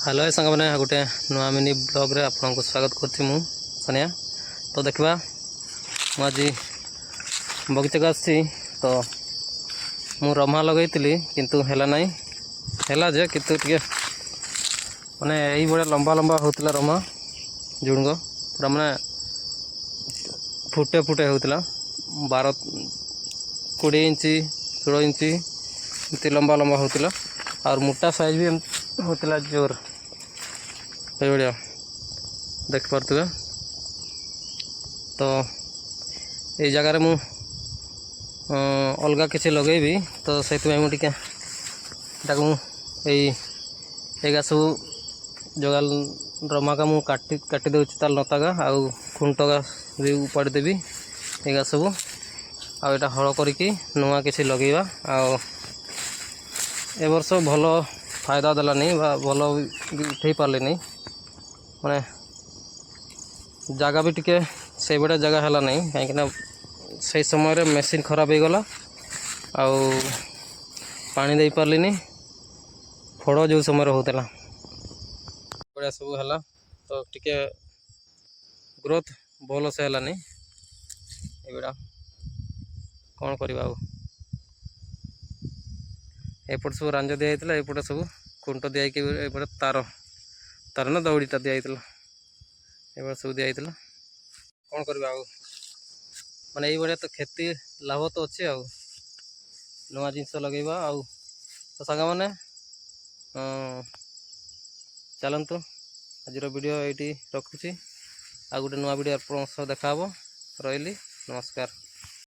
Hello सांग मैंने गोटे नुआ मिनी ब्लॉग रे आपको स्वागत करछि मु सनिया। तो देखा मुझे बगीचा को आसी तो मु रमा लगे किंतु हेला नहीं हेला जे किंतु टिके माने यही बड़े लंबा लंबा होता रमा जुड़ंग पूरा माने फुटे फुटे होता 12-20 इंची 16 इंची इतनी लंबा लंबा होता और मोटा साइज भी होता जोर ये देख पारे। तो ये जगार मु अलग किसी लगेबी तो से मुझे सब जगाल रमा का मुझे काटी दूँ तार लता का आउ खुंटगा भी उपाड़ी देवी ये सब आटा हल करके नुआ किसी लगेगा ए वर्ष भल फायदा देलानी भल उठे पारे नहीं माने जगह भी टिके से बड़ा जगह है नहीं कहीं से समय मेसीन खराब हो गला आउ पानी दे पार्लिनी फड़ जो समय होता बड़ा सब है तो टिके ग्रोथ भल से है एगुड़ा कौन करवा एपट सब रांज दिखाई एपटे सब खुंट दिखाई तार तार ना दौड़ीटा दिखाई एबार सब दिखाई कौन करवा माने ये बड़े तो खेती लाभ तो अच्छे आउ नुआ जिनस लगेगा आउ तो सांग मैंने चलतु आज वीडियो ये रखुची आ गोटे नुआ वीडियो आप देखा रही नमस्कार।